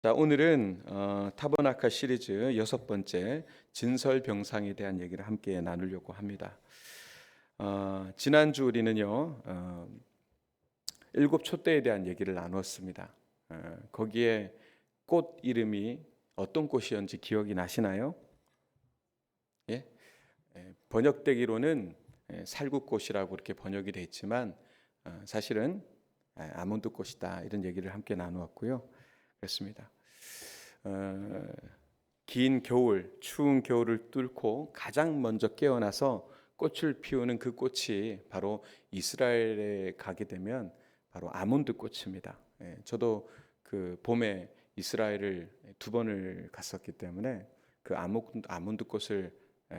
자, 오늘은 타버나카 시리즈 여섯 번째 진설병상에 대한 얘기를 함께 나누려고 합니다. 지난주 우리는요 일곱 촛대에 대한 얘기를 나누었습니다. 거기에 꽃 이름이 어떤 꽃이었는지 기억이 나시나요? 예? 번역되기로는 살구꽃이라고 이렇게 번역이 되어 있지만 사실은 아몬드 꽃이다, 이런 얘기를 함께 나누었고요. 그렇습니다. 긴 겨울, 추운 겨울을 뚫고 가장 먼저 깨어나서 꽃을 피우는 그 꽃이 바로 이스라엘에 가게 되면 바로 아몬드 꽃입니다. 저도 그 봄에 이스라엘을 두 번을 갔었기 때문에 그 아몬드 꽃을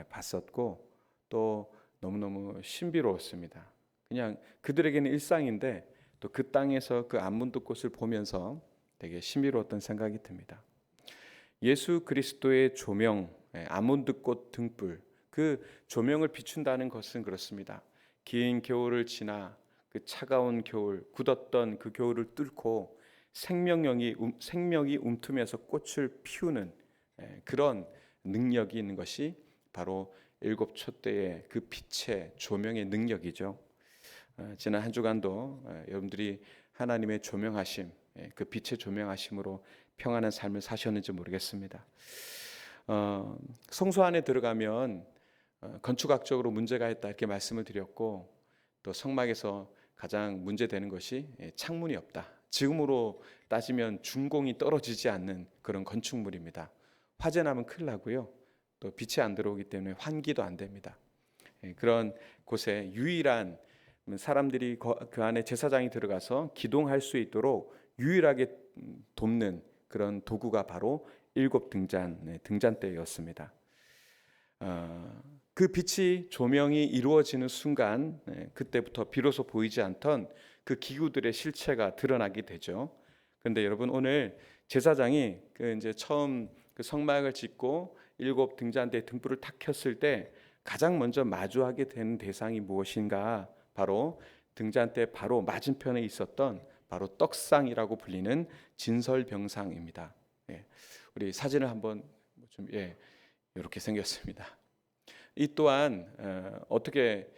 봤었고, 또 너무너무 신비로웠습니다. 그냥 그들에게는 일상인데 또 그 땅에서 그 아몬드 꽃을 보면서 되게 신비로웠던 생각이 듭니다. 예수 그리스도의 조명, 아몬드꽃 등불, 그 조명을 비춘다는 것은 그렇습니다. 긴 겨울을 지나 그 차가운 겨울, 굳었던 그 겨울을 뚫고 생명이 움트면서 꽃을 피우는 그런 능력이 있는 것이 바로 일곱 촛대의 그 빛의 조명의 능력이죠. 지난 한 주간도 여러분들이 하나님의 조명하심, 그 빛의 조명하심으로 평안한 삶을 사셨는지 모르겠습니다. 성소 안에 들어가면 건축학적으로 문제가 있다, 이렇게 말씀을 드렸고, 또 성막에서 가장 문제되는 것이 창문이 없다. 지금으로 따지면 준공이 떨어지지 않는 그런 건축물입니다. 화재 나면 큰일 나고요. 또 빛이 안 들어오기 때문에 환기도 안 됩니다. 그런 곳에 유일한 사람들이 그 안에 제사장이 들어가서 기동할 수 있도록 유일하게 돕는 그런 도구가 바로 일곱 등잔대였습니다. 그 빛이 조명이 이루어지는 순간, 그때부터 비로소 보이지 않던 그 기구들의 실체가 드러나게 되죠. 그런데 여러분, 오늘 제사장이 이제 처음 그 성막을 짓고 일곱 등잔대 등불을 탁 켰을 때 가장 먼저 마주하게 되는 대상이 무엇인가? 바로 등잔대 바로 맞은편에 있었던 바로 떡상이라고 불리는 진설병상입니다. 우리 사진을 한번 좀 이렇게 생겼습니다. 이 또한 어떻게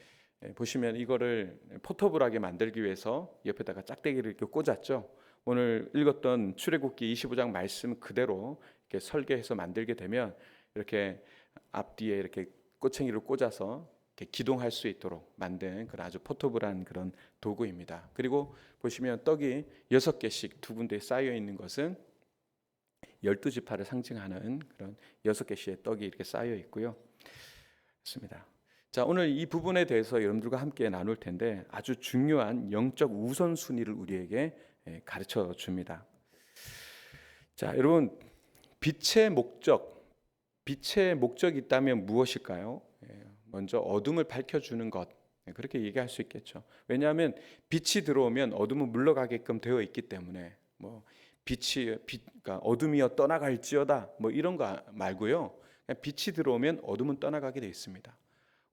보시면 이거를 포터블하게 만들기 위해서 옆에다가 짝대기를 이렇게 꽂았죠. 오늘 읽었던 출애굽기 25장 말씀 그대로 이렇게 설계해서 만들게 되면 이렇게 앞뒤에 이렇게 꼬챙이를 꽂아서 이렇게 기동할 수 있도록 만든 그런 아주 포터블한 그런 도구입니다. 그리고 보시면 떡이 6개씩 두 군데에 쌓여 있는 것은 12지파를 상징하는 그런 6개씩의 떡이 이렇게 쌓여 있고요. 그렇습니다. 자, 오늘 이 부분에 대해서 여러분들과 함께 나눌 텐데 아주 중요한 영적 우선순위를 우리에게 가르쳐 줍니다. 자, 여러분, 빛의 목적이 있다면 무엇일까요? 먼저 어둠을 밝혀주는 것, 그렇게 얘기할 수 있겠죠. 왜냐하면 빛이 들어오면 어둠은 물러가게끔 되어 있기 때문에, 그러니까 어둠이여 떠나갈지어다, 이런 거 말고요. 그냥 빛이 들어오면 어둠은 떠나가게 되어 있습니다.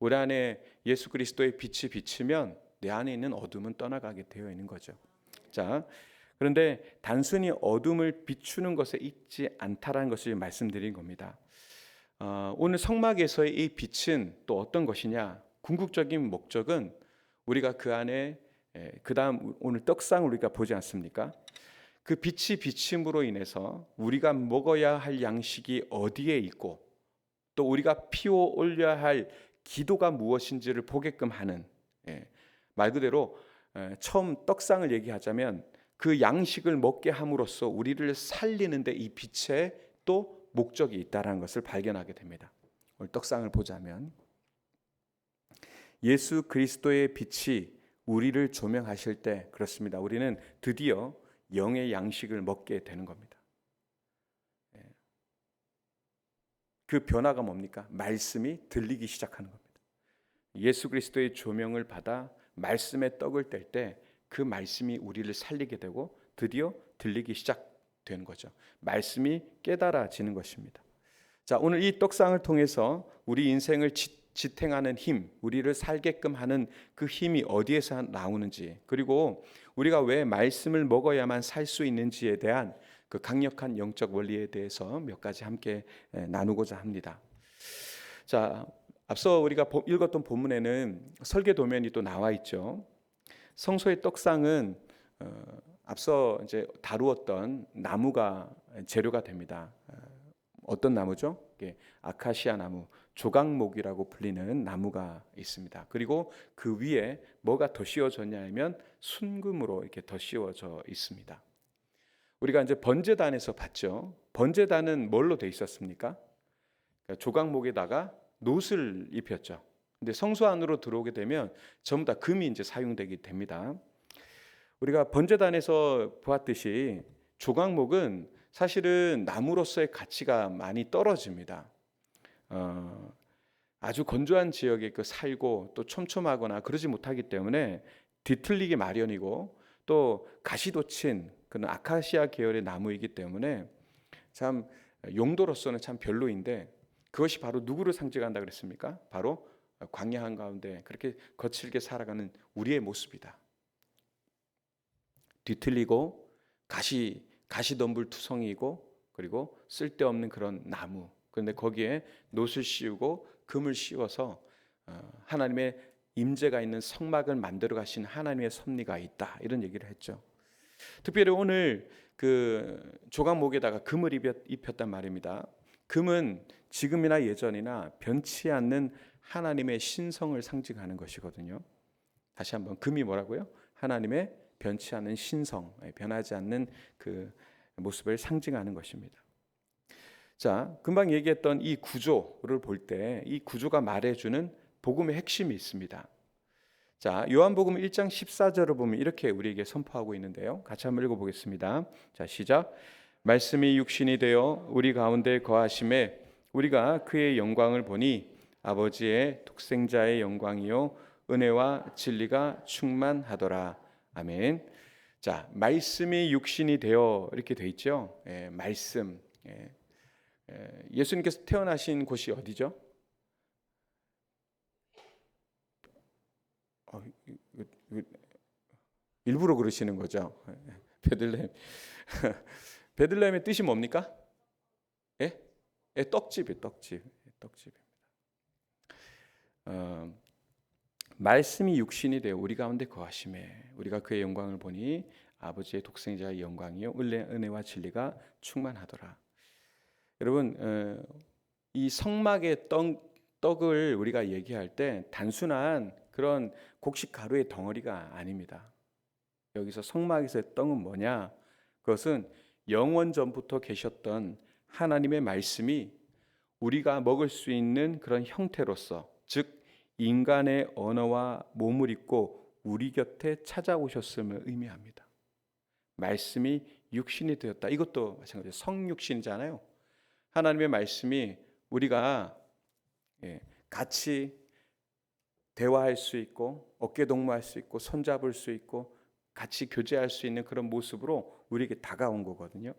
우리 안에 예수 그리스도의 빛이 비치면 내 안에 있는 어둠은 떠나가게 되어 있는 거죠. 자, 그런데 단순히 어둠을 비추는 것에 있지 않다라는 것을 말씀드린 겁니다. 오늘 성막에서의 이 빛은 또 어떤 것이냐? 궁극적인 목적은 우리가 그 안에 그 다음 오늘 떡상을 우리가 보지 않습니까? 그 빛이 비침으로 인해서 우리가 먹어야 할 양식이 어디에 있고 또 우리가 피워 올려야 할 기도가 무엇인지를 보게끔 하는, 말 그대로 처음 떡상을 얘기하자면 그 양식을 먹게 함으로써 우리를 살리는데 이 빛에 또 목적이 있다는 것을 발견하게 됩니다. 오늘 떡상을 보자면 예수 그리스도의 빛이 우리를 조명하실 때, 그렇습니다, 우리는 드디어 영의 양식을 먹게 되는 겁니다. 그 변화가 뭡니까? 말씀이 들리기 시작하는 겁니다. 예수 그리스도의 조명을 받아 말씀의 떡을 뗄 때 그 말씀이 우리를 살리게 되고 드디어 들리기 시작되는 거죠. 말씀이 깨달아지는 것입니다. 자, 오늘 이 떡상을 통해서 우리 인생을 지탱하는 힘, 우리를 살게끔 하는 그 힘이 어디에서 나오는지, 그리고 우리가 왜 말씀을 먹어야만 살 수 있는지에 대한 그 강력한 영적 원리에 대해서 몇 가지 함께 나누고자 합니다. 자, 앞서 우리가 읽었던 본문에는 설계 도면이 또 나와 있죠. 성소의 떡상은 앞서 이제 다루었던 나무가 재료가 됩니다. 어떤 나무죠? 아카시아 나무, 조각목이라고 불리는 나무가 있습니다. 그리고 그 위에 뭐가 더 씌워졌냐 하면 순금으로 이렇게 더 씌워져 있습니다. 우리가 이제 번제단에서 봤죠. 번제단은 뭘로 돼 있었습니까? 그러니까 조각목에다가 놋을 입혔죠. 근데 성소 안으로 들어오게 되면 전부 다 금이 이제 사용되게 됩니다. 우리가 번제단에서 보았듯이 조각목은 사실은 나무로서의 가치가 많이 떨어집니다. 아주 건조한 지역에 살고 또 촘촘하거나 그러지 못하기 때문에 뒤틀리기 마련이고 또 가시돋친 그런 아카시아 계열의 나무이기 때문에 참 용도로서는 참 별로인데 그것이 바로 누구를 상징한다 그랬습니까? 바로 광야 한가운데 그렇게 거칠게 살아가는 우리의 모습이다. 뒤틀리고 가시덤불 투성이고 그리고 쓸데없는 그런 나무. 그런데 거기에 놋을 씌우고 금을 씌워서 하나님의 임재가 있는 성막을 만들어 가신 하나님의 섭리가 있다. 이런 얘기를 했죠. 특별히 오늘 그 조각목에다가 금을 입혔단 말입니다. 금은 지금이나 예전이나 변치 않는 하나님의 신성을 상징하는 것이거든요. 다시 한번 금이 뭐라고요? 하나님의 변치 않는 신성, 변하지 않는 그 모습을 상징하는 것입니다. 자, 금방 얘기했던 이 구조를 볼 때 이 구조가 말해주는 복음의 핵심이 있습니다. 자, 요한복음 1장 14절을 보면 이렇게 우리에게 선포하고 있는데요. 같이 한번 읽어보겠습니다. 자, 시작. 말씀이 육신이 되어 우리 가운데 거하심에 우리가 그의 영광을 보니 아버지의 독생자의 영광이요 은혜와 진리가 충만하더라. 아멘. 자, 말씀이 육신이 되어 이렇게 돼 있죠. 말씀. 예수님께서 태어나신 곳이 어디죠? 일부러 그러시는 거죠. 베들레헴. 베들레헴의 뜻이 뭡니까? 떡집이 떡집입니다. 말씀이 육신이 되어 우리 가운데 거하심에 우리가 그의 영광을 보니 아버지의 독생자의 영광이요 은혜와 진리가 충만하더라. 여러분, 이 성막의 떡을 우리가 얘기할 때 단순한 그런 곡식 가루의 덩어리가 아닙니다. 여기서 성막에서의 떡은 뭐냐? 그것은 영원 전부터 계셨던 하나님의 말씀이 우리가 먹을 수 있는 그런 형태로서, 즉 인간의 언어와 몸을 입고 우리 곁에 찾아오셨음을 의미합니다. 말씀이 육신이 되었다. 이것도 마찬가지로 성육신이잖아요. 하나님의 말씀이 우리가 같이 대화할 수 있고 어깨 동무할 수 있고 손잡을 수 있고 같이 교제할 수 있는 그런 모습으로 우리에게 다가온 거거든요.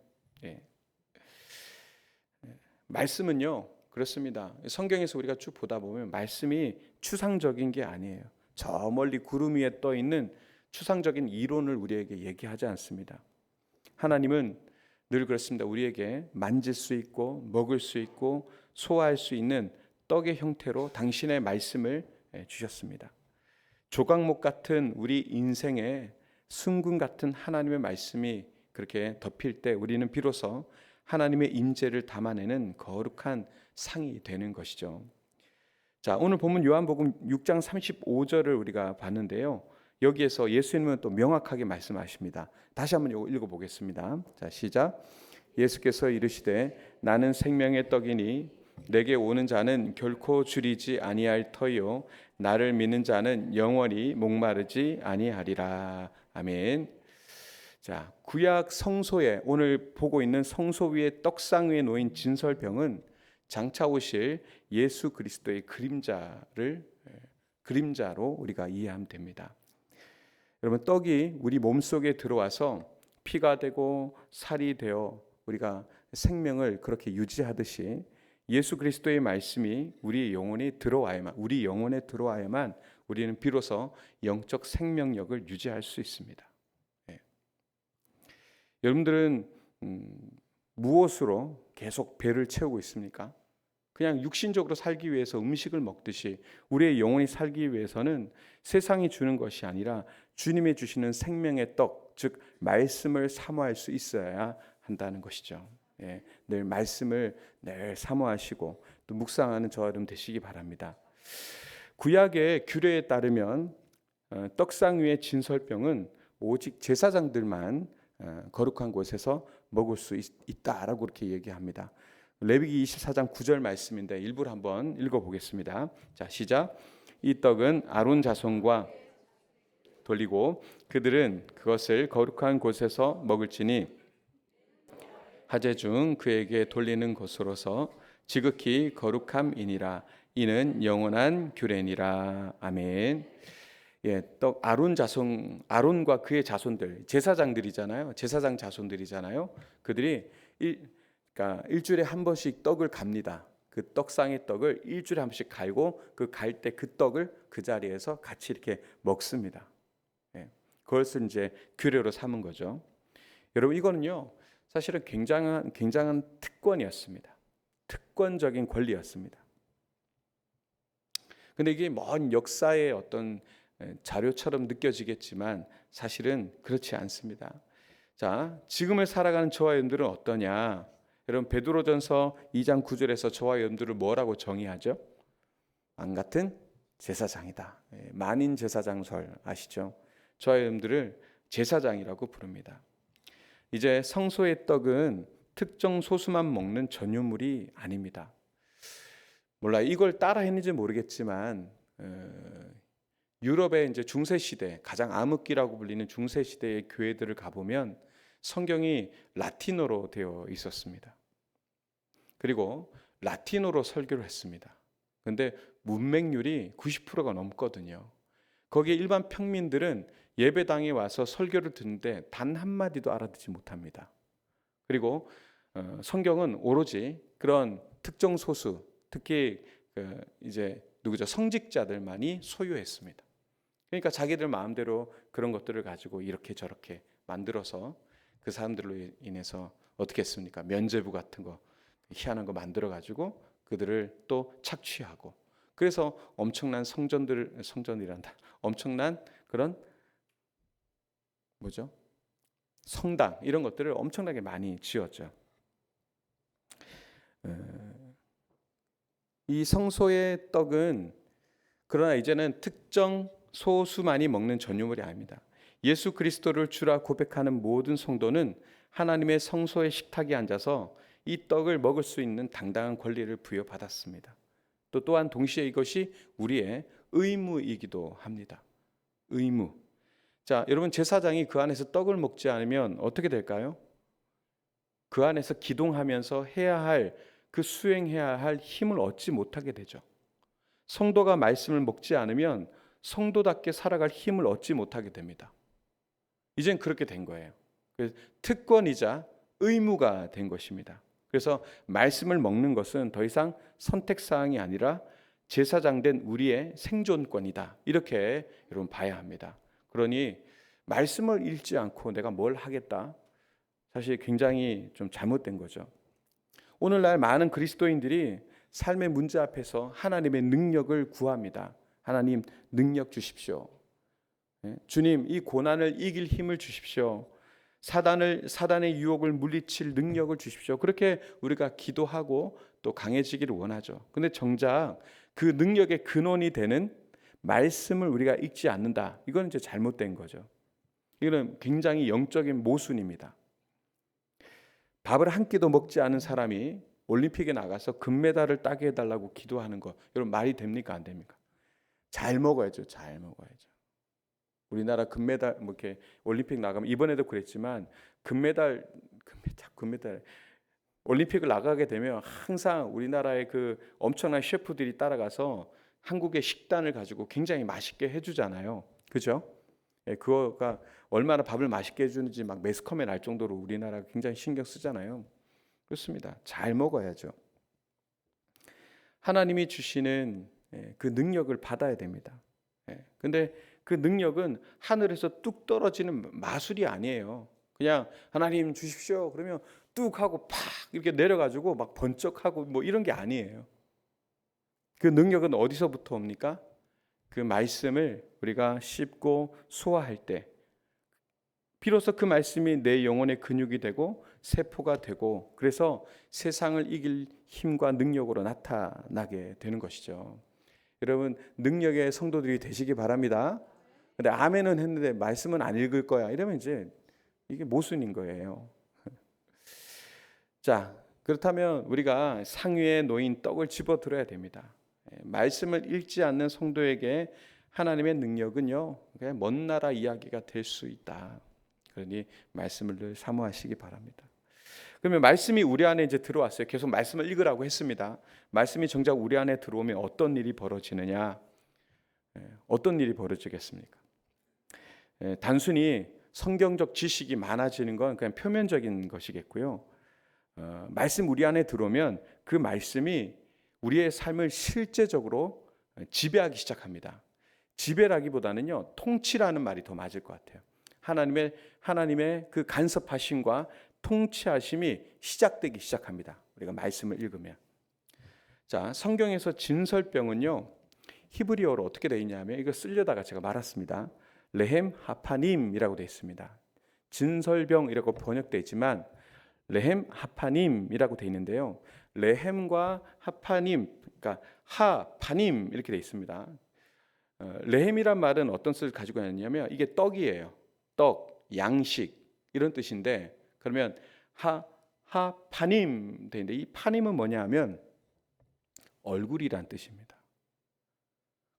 말씀은요 그렇습니다. 성경에서 우리가 쭉 보다 보면 말씀이 추상적인 게 아니에요. 저 멀리 구름 위에 떠 있는 추상적인 이론을 우리에게 얘기하지 않습니다. 하나님은 늘 그렇습니다. 우리에게 만질 수 있고 먹을 수 있고 소화할 수 있는 떡의 형태로 당신의 말씀을 주셨습니다. 조각목 같은 우리 인생에 순금 같은 하나님의 말씀이 그렇게 덮일 때 우리는 비로소 하나님의 임재를 담아내는 거룩한 상이 되는 것이죠. 자, 오늘 본문 요한복음 6장 35절을 우리가 봤는데요. 여기에서 예수님은 또 명확하게 말씀하십니다. 다시 한번 읽어보겠습니다. 자, 시작. 예수께서 이르시되 나는 생명의 떡이니 내게 오는 자는 결코 줄이지 아니할 터이요 나를 믿는 자는 영원히 목마르지 아니하리라. 아멘. 자, 구약 성소에 오늘 보고 있는 성소 위에 떡상 위에 놓인 진설병은 장차 오실 예수 그리스도의 그림자로 우리가 이해하면 됩니다. 여러분, 떡이 우리 몸속에 들어와서 피가 되고 살이 되어 우리가 생명을 그렇게 유지하듯이 예수 그리스도의 말씀이 우리 영혼에 들어와야만 우리는 비로소 영적 생명력을 유지할 수 있습니다. 여러분들은 무엇으로 계속 배를 채우고 있습니까? 그냥 육신적으로 살기 위해서 음식을 먹듯이 우리의 영혼이 살기 위해서는 세상이 주는 것이 아니라 주님이 주시는 생명의 떡, 즉 말씀을 사모할 수 있어야 한다는 것이죠. 예, 늘 말씀을 늘 사모하시고 또 묵상하는 저와 여러분 되시기 바랍니다. 구약의 규례에 따르면 떡상 위의 진설병은 오직 제사장들만 거룩한 곳에서 먹을 수 있다라고 그렇게 얘기합니다. 레위기 24장 9절 말씀인데 일부를 한번 읽어보겠습니다. 자, 시작. 이 떡은 아론 자손과 돌리고 그들은 그것을 거룩한 곳에서 먹을지니 하제 중 그에게 돌리는 것으로서 지극히 거룩함이니라. 이는 영원한 규례니라. 아멘. 예, 떡 아론 자손, 아론과 그의 자손들, 제사장들이잖아요. 제사장 자손들이잖아요. 그들이 그러니까 일주일에 한 번씩 떡을 갑니다. 그 떡상의 떡을 일주일에 한 번씩 갈고 그 갈 때 그 떡을 그 자리에서 같이 이렇게 먹습니다. 예, 그것을 이제 규례로 삼은 거죠. 여러분 이거는요 사실은 굉장한 특권이었습니다. 특권적인 권리였습니다. 근데 이게 먼 역사의 어떤 자료처럼 느껴지겠지만 사실은 그렇지 않습니다. 자, 지금을 살아가는 저와 여러분들은 어떠냐? 여러분 베드로전서 2장 9절에서 저와 여러분들을 뭐라고 정의하죠? 왕 같은 제사장이다. 만인 제사장설 아시죠? 저와 여러분들을 제사장이라고 부릅니다. 이제 성소의 떡은 특정 소수만 먹는 전유물이 아닙니다. 몰라 이걸 따라 했는지 모르겠지만 유럽의 이제 중세 시대 가장 암흑기라고 불리는 중세 시대의 교회들을 가보면 성경이 라틴어로 되어 있었습니다. 그리고 라틴어로 설교를 했습니다. 그런데 문맹률이 90%가 넘거든요. 거기에 일반 평민들은 예배당에 와서 설교를 듣는데 단 한마디도 알아듣지 못합니다. 그리고 성경은 오로지 그런 특정 소수, 특히 이제 누구죠? 성직자들만이 소유했습니다. 그러니까 자기들 마음대로 그런 것들을 가지고 이렇게 저렇게 만들어서 그 사람들로 인해서 어떻게 했습니까? 면죄부 같은 거 희한한 거 만들어 가지고 그들을 또 착취하고 그래서 엄청난 성전이란다. 엄청난 그런 뭐죠? 성당 이런 것들을 엄청나게 많이 지었죠. 이 성소의 떡은 그러나 이제는 특정 소수만이 먹는 전유물이 아닙니다. 예수 그리스도를 주라 고백하는 모든 성도는 하나님의 성소의 식탁에 앉아서 이 떡을 먹을 수 있는 당당한 권리를 부여받았습니다. 또한 동시에 이것이 우리의 의무이기도 합니다. 의무. 자, 여러분 제사장이 그 안에서 떡을 먹지 않으면 어떻게 될까요? 그 안에서 기동하면서 수행해야 할 힘을 얻지 못하게 되죠. 성도가 말씀을 먹지 않으면 성도답게 살아갈 힘을 얻지 못하게 됩니다. 이젠 그렇게 된 거예요. 특권이자 의무가 된 것입니다. 그래서 말씀을 먹는 것은 더 이상 선택사항이 아니라 제사장된 우리의 생존권이다. 이렇게 여러분 봐야 합니다. 그러니 말씀을 읽지 않고 내가 뭘 하겠다? 사실 굉장히 좀 잘못된 거죠. 오늘날 많은 그리스도인들이 삶의 문제 앞에서 하나님의 능력을 구합니다. 하나님 능력 주십시오. 주님 이 고난을 이길 힘을 주십시오. 사단의 유혹을 물리칠 능력을 주십시오. 그렇게 우리가 기도하고 또 강해지기를 원하죠. 근데 정작 그 능력의 근원이 되는 말씀을 우리가 읽지 않는다. 이건 이제 잘못된 거죠. 이거는 굉장히 영적인 모순입니다. 밥을 한 끼도 먹지 않은 사람이 올림픽에 나가서 금메달을 따게 해달라고 기도하는 거, 여러분 말이 됩니까 안 됩니까? 잘 먹어야죠, 잘 먹어야죠. 우리나라 금메달 뭐 이렇게 올림픽 나가면 이번에도 그랬지만 금메달 올림픽을 나가게 되면 항상 우리나라의 그 엄청난 셰프들이 따라가서 한국의 식단을 가지고 굉장히 맛있게 해주잖아요, 그죠? 예, 그거가 얼마나 밥을 맛있게 해주는지 막 매스컴에 날 정도로 우리나라가 굉장히 신경 쓰잖아요. 그렇습니다. 잘 먹어야죠. 하나님이 주시는 그 능력을 받아야 됩니다. 근데 그 능력은 하늘에서 뚝 떨어지는 마술이 아니에요. 그냥 하나님 주십시오. 그러면 뚝 하고 팍 이렇게 내려가지고 막 번쩍하고 뭐 이런 게 아니에요. 그 능력은 어디서부터 옵니까? 그 말씀을 우리가 씹고 소화할 때 비로소 그 말씀이 내 영혼의 근육이 되고 세포가 되고 그래서 세상을 이길 힘과 능력으로 나타나게 되는 것이죠. 여러분 능력의 성도들이 되시기 바랍니다. 근데 아멘은 했는데 말씀은 안 읽을 거야. 이러면 이제 이게 모순인 거예요. 자, 그렇다면 우리가 상위에 놓인 떡을 집어 들어야 됩니다. 말씀을 읽지 않는 성도에게 하나님의 능력은요, 그냥 먼 나라 이야기가 될 수 있다. 그러니 말씀을 늘 사모하시기 바랍니다. 그러면 말씀이 우리 안에 이제 들어왔어요. 계속 말씀을 읽으라고 했습니다. 말씀이 정작 우리 안에 들어오면 어떤 일이 벌어지느냐? 어떤 일이 벌어지겠습니까? 단순히 성경적 지식이 많아지는 건 그냥 표면적인 것이겠고요. 말씀 우리 안에 들어오면 그 말씀이 우리의 삶을 실제적으로 지배하기 시작합니다. 지배라기보다는요, 통치라는 말이 더 맞을 것 같아요. 하나님의 그 간섭하심과 통치하심이 시작되기 시작합니다. 우리가 말씀을 읽으면. 자, 성경에서 진설병은요, 히브리어로 어떻게 되어 있냐면 이거 쓰려다가 제가 말았습니다. 레헴 하파님이라고 되어 있습니다. 진설병이라고 번역되어 있지만 레헴 하파님이라고 되어 있는데요. 레헴과 하파님, 그러니까 하파님 이렇게 되어 있습니다. 레헴이란 말은 어떤 뜻을 가지고 있냐면 이게 떡이에요. 떡, 양식 이런 뜻인데 그러면 하파님 되는데 이 파님은 뭐냐 하면 얼굴이란 뜻입니다.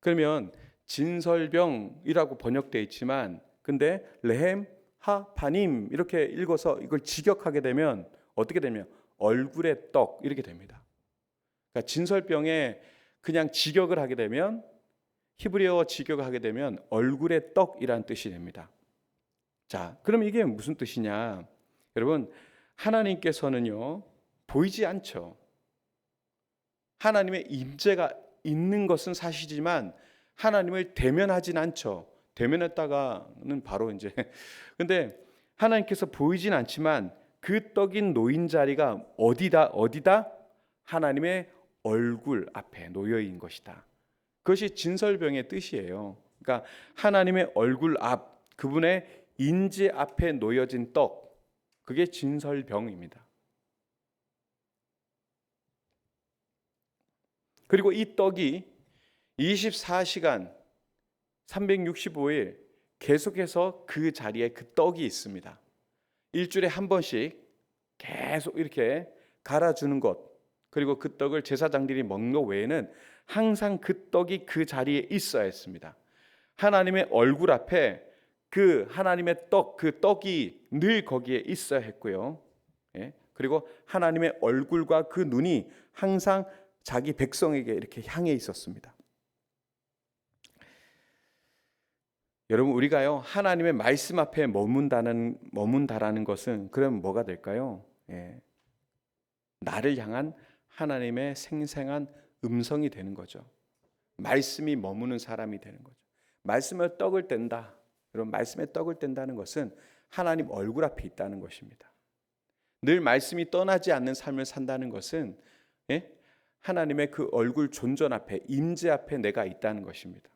그러면 진설병이라고 번역되어 있지만 근데 레헴 하파님 이렇게 읽어서 이걸 직역하게 되면 어떻게 되면 얼굴의 떡 이렇게 됩니다. 그러니까 진설병에 그냥 직역을 하게 되면 히브리어 직역을 하게 되면 얼굴의 떡이란 뜻이 됩니다. 자, 그럼 이게 무슨 뜻이냐? 여러분, 하나님께서는요 보이지 않죠. 하나님의 임재가 있는 것은 사실이지만 하나님을 대면하진 않죠. 대면했다가는 바로 이제 근데 하나님께서 보이진 않지만 그 떡인 놓인 자리가 어디다? 하나님의 얼굴 앞에 놓여 있는 것이다. 그것이 진설병의 뜻이에요. 그러니까 하나님의 얼굴 앞, 그분의 인지 앞에 놓여진 떡, 그게 진설병입니다. 그리고 이 떡이 24시간 365일 계속해서 그 자리에 그 떡이 있습니다. 일주일에 한 번씩 계속 이렇게 갈아주는 것, 그리고 그 떡을 제사장들이 먹는 것 외에는 항상 그 떡이 그 자리에 있어야 했습니다. 하나님의 얼굴 앞에 그 하나님의 떡, 그 떡이 늘 거기에 있어야 했고요. 그리고 하나님의 얼굴과 그 눈이 항상 자기 백성에게 이렇게 향해 있었습니다. 여러분, 우리가요 하나님의 말씀 앞에 머문다라는 것은 그럼 뭐가 될까요? 나를 향한 하나님의 생생한 음성이 되는 거죠. 말씀이 머무는 사람이 되는 거죠. 말씀을 떡을 뗀다. 여러분, 말씀에 떡을 뗀다는 것은 하나님 얼굴 앞에 있다는 것입니다. 늘 말씀이 떠나지 않는 삶을 산다는 것은 하나님의 그 얼굴 존전 앞에, 임재 앞에 내가 있다는 것입니다.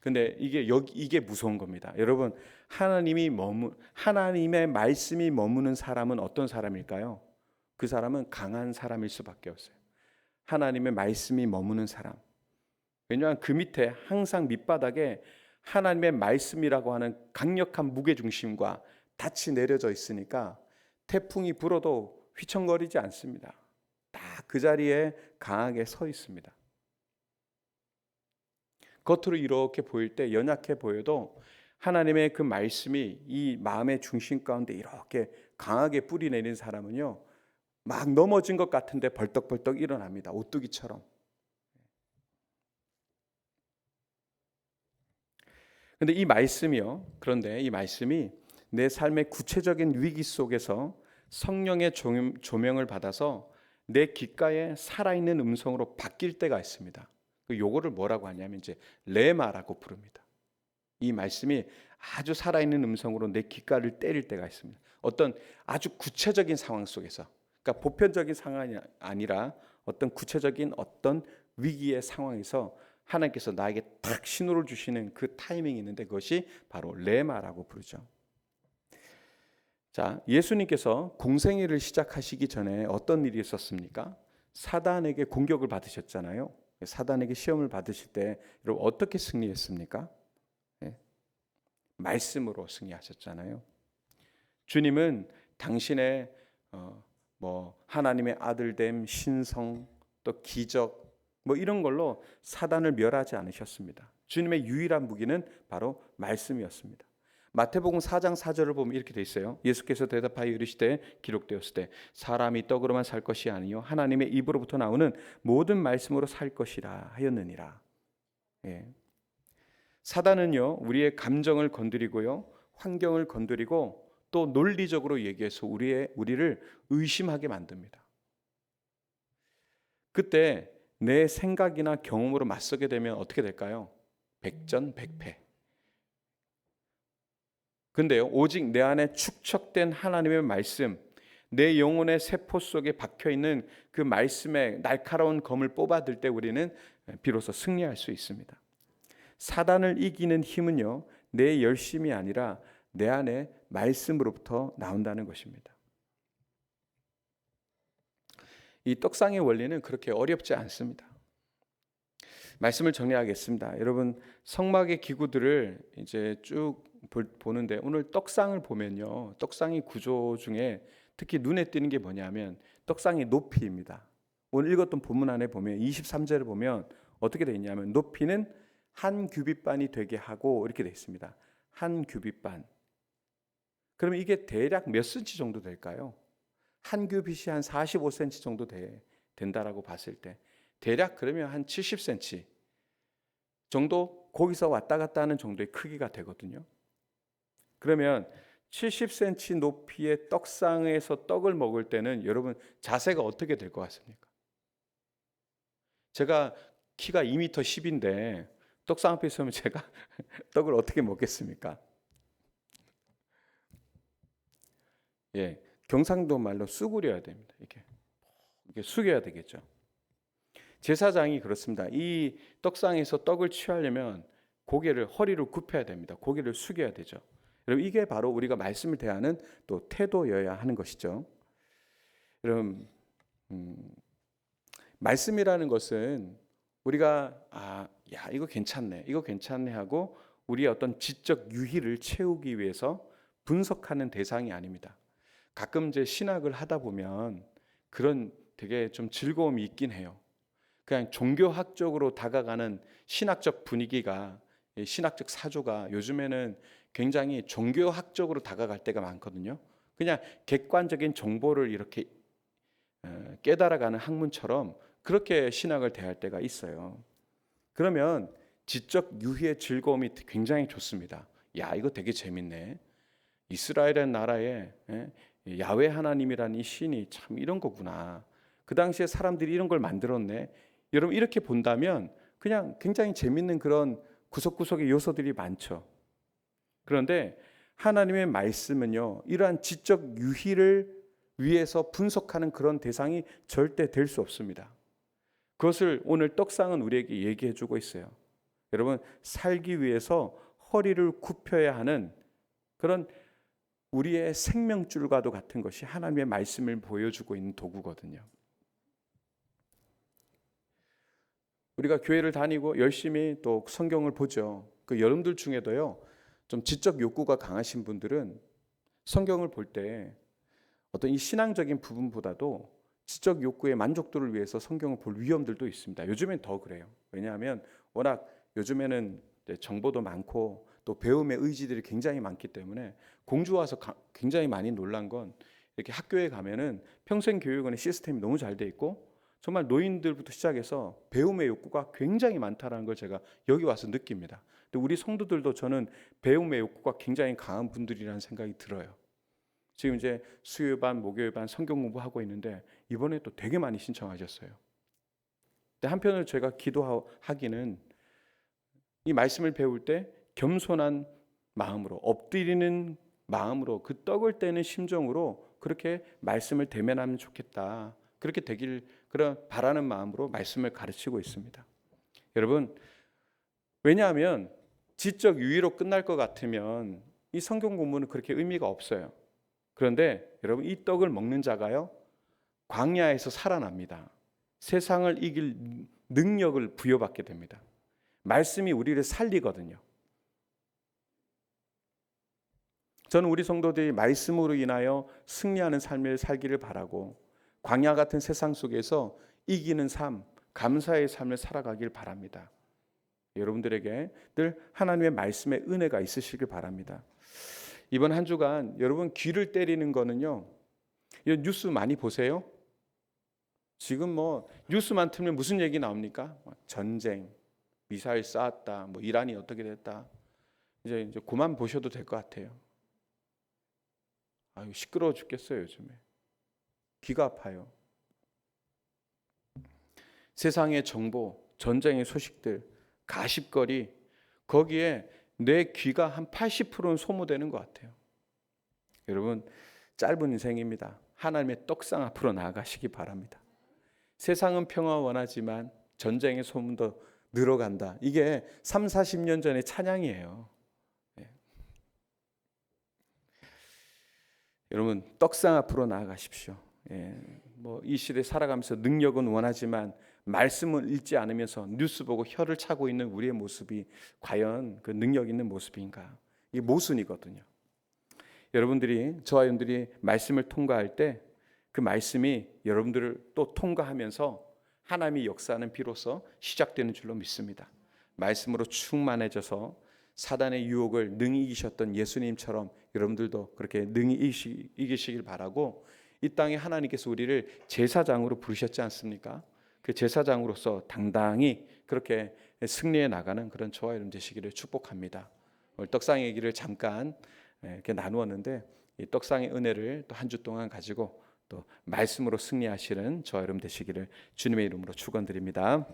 근데 이게 무서운 겁니다. 여러분, 하나님의 말씀이 머무는 사람은 어떤 사람일까요? 그 사람은 강한 사람일 수밖에 없어요. 하나님의 말씀이 머무는 사람. 왜냐하면 그 밑에 항상 밑바닥에 하나님의 말씀이라고 하는 강력한 무게중심과 닻이 내려져 있으니까 태풍이 불어도 휘청거리지 않습니다. 다 그 자리에 강하게 서 있습니다. 겉으로 이렇게 보일 때 연약해 보여도 하나님의 그 말씀이 이 마음의 중심 가운데 이렇게 강하게 뿌리 내린 사람은요 막 넘어진 것 같은데 벌떡벌떡 일어납니다. 오뚜기처럼. 그런데 그런데 이 말씀이 내 삶의 구체적인 위기 속에서 성령의 조명을 받아서 내 귓가에 살아있는 음성으로 바뀔 때가 있습니다. 요거를 뭐라고 하냐면 이제 레마라고 부릅니다. 이 말씀이 아주 살아있는 음성으로 내 귓가를 때릴 때가 있습니다. 어떤 아주 구체적인 상황 속에서, 그러니까 보편적인 상황이 아니라 어떤 구체적인 어떤 위기의 상황에서 하나님께서 나에게 딱 신호를 주시는 그 타이밍이 있는데 그것이 바로 레마라고 부르죠. 자, 예수님께서 공생애를 시작하시기 전에 어떤 일이 있었습니까? 사단에게 공격을 받으셨잖아요. 사단에게 시험을 받으실 때 여러분 어떻게 승리했습니까? 네, 말씀으로 승리하셨잖아요. 주님은 당신의 하나님의 아들됨, 신성, 또 기적 이런 걸로 사단을 멸하지 않으셨습니다. 주님의 유일한 무기는 바로 말씀이었습니다. 마태복음 4장 4절을 보면 이렇게 돼 있어요. 예수께서 대답하여 이르시되 기록되었을 때 사람이 떡으로만 살 것이 아니요 하나님의 입으로부터 나오는 모든 말씀으로 살 것이라 하였느니라. 예. 사단은요 우리의 감정을 건드리고요 환경을 건드리고 또 논리적으로 얘기해서 우리를 의심하게 만듭니다. 그때 내 생각이나 경험으로 맞서게 되면 어떻게 될까요? 백전백패. 근데요 오직 내 안에 축적된 하나님의 말씀, 내 영혼의 세포 속에 박혀있는 그 말씀의 날카로운 검을 뽑아들 때 우리는 비로소 승리할 수 있습니다. 사단을 이기는 힘은요 내 열심이 아니라 내 안에 말씀으로부터 나온다는 것입니다. 이 떡상의 원리는 그렇게 어렵지 않습니다. 말씀을 정리하겠습니다. 여러분 성막의 기구들을 이제 쭉 보는데 오늘 떡상을 보면요. 떡상의 구조 중에 특히 눈에 띄는 게 뭐냐면 떡상의 높이입니다. 오늘 읽었던 본문 안에 보면 23절을 보면 어떻게 되어 있냐면 높이는 한 규빗반이 되게 하고 이렇게 되어 있습니다. 한 규빗반. 그러면 이게 대략 몇 센치 정도 될까요? 한 규빗이 한 45cm 정도 된다라고 봤을 때 대략 그러면 한 70cm 정도 거기서 왔다 갔다 하는 정도의 크기가 되거든요. 그러면 70cm 높이의 떡상에서 떡을 먹을 때는 여러분 자세가 어떻게 될 것 같습니까? 제가 키가 2m 10인데 떡상 앞에 있으면 제가 떡을 어떻게 먹겠습니까? 예, 경상도 말로 쑥으려야 됩니다. 이렇게 숙여야 되겠죠. 제사장이 그렇습니다. 이 떡상에서 떡을 취하려면 고개를 허리를 굽혀야 됩니다. 고개를 숙여야 되죠. 여러분 이게 바로 우리가 말씀을 대하는 또 태도여야 하는 것이죠. 여러분 말씀이라는 것은 우리가 야 이거 괜찮네, 이거 괜찮네 하고 우리의 어떤 지적 유희를 채우기 위해서 분석하는 대상이 아닙니다. 가끔 이제 신학을 하다 보면 그런 되게 좀 즐거움이 있긴 해요. 그냥 종교학적으로 다가가는 신학적 분위기가 신학적 사조가 요즘에는 굉장히 종교학적으로 다가갈 때가 많거든요. 그냥 객관적인 정보를 이렇게 깨달아가는 학문처럼 그렇게 신학을 대할 때가 있어요. 그러면 지적 유희의 즐거움이 굉장히 좋습니다. 야 이거 되게 재밌네. 이스라엘의 나라에 야훼 하나님이라는 이 신이 참 이런 거구나. 그 당시에 사람들이 이런 걸 만들었네. 여러분 이렇게 본다면 그냥 굉장히 재밌는 그런 구석구석의 요소들이 많죠. 그런데 하나님의 말씀은요 이러한 지적 유희를 위해서 분석하는 그런 대상이 절대 될 수 없습니다. 그것을 오늘 떡상은 우리에게 얘기해 주고 있어요. 여러분 살기 위해서 허리를 굽혀야 하는 그런 우리의 생명줄과도 같은 것이 하나님의 말씀을 보여주고 있는 도구거든요. 우리가 교회를 다니고 열심히 또 성경을 보죠. 그 여러분들 중에도요 좀 지적 욕구가 강하신 분들은 성경을 볼 때 어떤 이 신앙적인 부분보다도 지적 욕구의 만족도를 위해서 성경을 볼 위험들도 있습니다. 요즘엔 더 그래요. 왜냐하면 워낙 요즘에는 정보도 많고 또 배움의 의지들이 굉장히 많기 때문에 공주 와서 굉장히 많이 놀란 건 이렇게 학교에 가면은 평생교육원의 시스템이 너무 잘 돼 있고 정말 노인들부터 시작해서 배움의 욕구가 굉장히 많다는 걸 제가 여기 와서 느낍니다. 근데 우리 성도들도 저는 배움의 욕구가 굉장히 강한 분들이라는 생각이 들어요. 지금 이제 수요일반, 목요일반 성경 공부하고 있는데 이번에 또 되게 많이 신청하셨어요. 근데 한편으로 제가 기도하기는 이 말씀을 배울 때 겸손한 마음으로, 엎드리는 마음으로, 그 떡을 떼는 심정으로 그렇게 말씀을 대면하면 좋겠다. 그렇게 되길 그런 바라는 마음으로 말씀을 가르치고 있습니다. 여러분, 왜냐하면 지적 유의로 끝날 것 같으면 이 성경 공부는 그렇게 의미가 없어요. 그런데 여러분, 이 떡을 먹는 자가요, 광야에서 살아납니다. 세상을 이길 능력을 부여받게 됩니다. 말씀이 우리를 살리거든요. 저는 우리 성도들이 말씀으로 인하여 승리하는 삶을 살기를 바라고, 광야 같은 세상 속에서 이기는 삶, 감사의 삶을 살아가길 바랍니다. 여러분들에게 늘 하나님의 말씀의 은혜가 있으시길 바랍니다. 이번 한 주간 여러분 귀를 때리는 거는요, 뉴스 많이 보세요? 지금 뭐 뉴스만 틀면 무슨 얘기 나옵니까? 전쟁, 미사일 쐈다, 뭐 이란이 어떻게 됐다. 이제 그만 보셔도 될 것 같아요. 아유, 시끄러워 죽겠어요, 요즘에. 귀가 아파요. 세상의 정보, 전쟁의 소식들, 가십거리, 거기에 내 귀가 한 80%는 소모되는 것 같아요. 여러분, 짧은 인생입니다. 하나님의 떡상 앞으로 나아가시기 바랍니다. 세상은 평화 원하지만 전쟁의 소문도 늘어간다. 이게 3, 40년 전의 찬양이에요. 여러분, 떡상 앞으로 나아가십시오. 뭐 이 시대 살아가면서 능력은 원하지만 말씀을 읽지 않으면서 뉴스 보고 혀를 차고 있는 우리의 모습이 과연 그 능력 있는 모습인가? 이게 모순이거든요. 여러분들이, 저와 여러분들이 말씀을 통과할 때 그 말씀이 여러분들을 또 통과하면서 하나님의 역사는 비로소 시작되는 줄로 믿습니다. 말씀으로 충만해져서 사단의 유혹을 능히 이기셨던 예수님처럼 여러분들도 그렇게 능히 이기시길 바라고, 이 땅에 하나님께서 우리를 제사장으로 부르셨지 않습니까? 그 제사장으로서 당당히 그렇게 승리해 나가는 그런 저와 여러분 되시기를 축복합니다. 오늘 떡상 얘기를 잠깐 이렇게 나누었는데, 이 떡상의 은혜를 또 한 주 동안 가지고 또 말씀으로 승리하시는 저와 여러분 되시기를 주님의 이름으로 축원드립니다.